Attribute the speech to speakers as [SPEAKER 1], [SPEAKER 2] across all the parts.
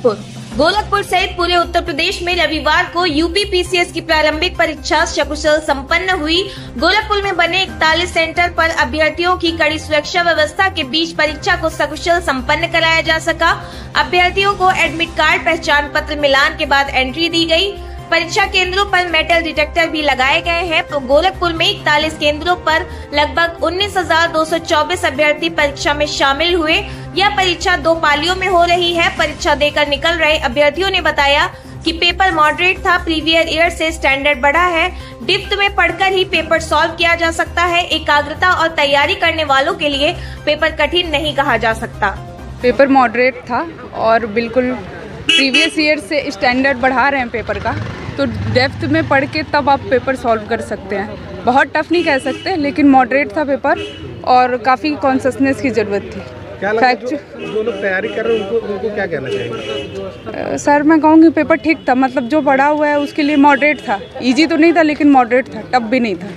[SPEAKER 1] गोरखपुर सहित पूरे उत्तर प्रदेश में रविवार को यूपी पीसीएस की प्रारंभिक परीक्षा सकुशल संपन्न हुई। गोरखपुर में बने 41 सेंटर पर अभ्यर्थियों की कड़ी सुरक्षा व्यवस्था के बीच परीक्षा को सकुशल संपन्न कराया जा सका। अभ्यर्थियों को एडमिट कार्ड, पहचान पत्र मिलान के बाद एंट्री दी गई। परीक्षा केंद्रों पर मेटल डिटेक्टर भी लगाए गए हैं। तो गोरखपुर में 41 केंद्रों पर लगभग 19,224 अभ्यर्थी परीक्षा में शामिल हुए। यह परीक्षा 2 पालियों में हो रही है। परीक्षा देकर निकल रहे अभ्यर्थियों ने बताया कि पेपर मॉडरेट था। प्रीवियस ईयर से स्टैंडर्ड बढ़ा है। डिप्थ में पढ़कर ही पेपर सॉल्व किया जा सकता है। एकाग्रता और तैयारी करने वालों के लिए पेपर कठिन नहीं कहा जा सकता।
[SPEAKER 2] पेपर मॉडरेट था और बिल्कुल प्रीवियस ईयर से स्टैंडर्ड बढ़ा रहे हैं पेपर का, तो डेप्थ में पढ़ के तब आप पेपर सॉल्व कर सकते हैं। बहुत टफ नहीं कह सकते, लेकिन मॉडरेट था पेपर और काफ़ी कॉन्शसनेस की ज़रूरत थी।
[SPEAKER 3] क्या लगता है जो लोग तैयारी कर रहे हैं उनको क्या कहना चाहिए?
[SPEAKER 2] सर मैं कहूँगी पेपर ठीक था, मतलब जो पढ़ा हुआ है उसके लिए मॉडरेट था। इजी तो नहीं था लेकिन मॉडरेट था, टफ भी नहीं था,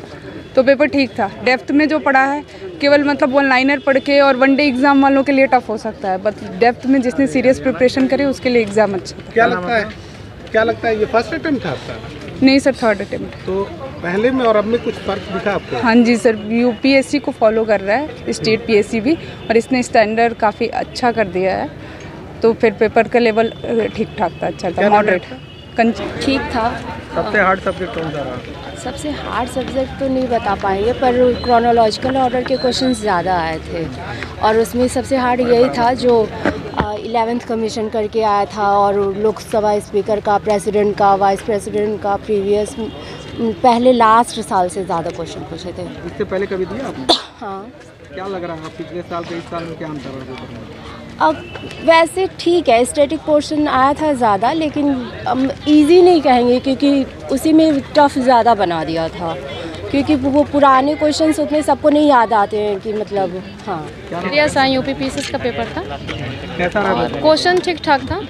[SPEAKER 2] तो पेपर ठीक था। डेप्थ में जो पढ़ा है केवल मतलब वन लाइनर पढ़ के और वनडे एग्जाम वालों के लिए टफ हो सकता है, बट डेप्थ में जिसने सीरियस प्रिपरेशन करे उसके लिए एग्जाम अच्छा था।
[SPEAKER 3] क्या लगता है ये फर्स्ट अटेम्प्ट था आपका?
[SPEAKER 2] नहीं सर, थर्ड अटेम्प्ट।
[SPEAKER 3] तो पहले में और अब में कुछ फर्क दिखा आपको?
[SPEAKER 2] हाँ जी सर, यूपीएससी को फॉलो कर रहा है, स्टेट पीएससी भी, और इसने स्टैंडर्ड काफ़ी अच्छा कर दिया है। तो फिर पेपर का लेवल ठीक ठाक था, अच्छा था, मॉडरेट
[SPEAKER 4] ठीक था।
[SPEAKER 3] सबसे हार्ड सब्जेक्ट कौन सा रहा?
[SPEAKER 4] सबसे हार्ड सब्जेक्ट तो नहीं बता पाएंगे, पर क्रोनोलॉजिकल ऑर्डर के क्वेश्चंस ज़्यादा आए थे और उसमें सबसे हार्ड यही था जो 11th कमीशन करके आया था, और लोकसभा स्पीकर का, प्रेसिडेंट का, वाइस प्रेसिडेंट का प्रीवियस पहले लास्ट साल से ज़्यादा क्वेश्चन पूछे थे।
[SPEAKER 3] इससे पहले कभी दिया आपने?
[SPEAKER 4] हाँ।
[SPEAKER 3] क्या लग रहा है पिछले साल से इस साल में क्या अंतर है?
[SPEAKER 4] अब वैसे ठीक है, स्टैटिक पोर्शन आया था ज़्यादा, लेकिन इजी नहीं कहेंगे क्योंकि उसी में टफ ज़्यादा बना दिया था, क्योंकि वो पुराने क्वेश्चंस उतने सबको नहीं याद आते हैं कि मतलब। हाँ,
[SPEAKER 5] यस, यूपी पीसीएस का पेपर था।
[SPEAKER 3] कैसा रहा?
[SPEAKER 5] क्वेश्चन ठीक ठाक था।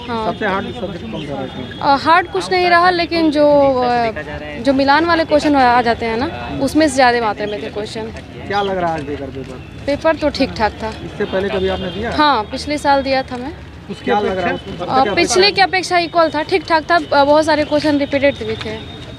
[SPEAKER 5] हाँ,
[SPEAKER 3] सबसे हार्ड सब्जेक्ट कौन सा रहा?
[SPEAKER 5] हार्ड कुछ नहीं रहा, लेकिन जो मिलान वाले क्वेश्चन आ जाते हैं ना, उसमें से ज़्यादा मात्रा में थे क्वेश्चन।
[SPEAKER 3] क्या लग रहा है आज देकर
[SPEAKER 5] पेपर तो ठीक ठाक था।
[SPEAKER 3] इससे पहले कभी आपने दिया?
[SPEAKER 5] हाँ, पिछले साल दिया था मैं।
[SPEAKER 3] क्या लग रहा है?
[SPEAKER 5] पिछले की अपेक्षा इक्वल था, ठीक ठाक था। बहुत सारे क्वेश्चन रिपीटेड भी थे।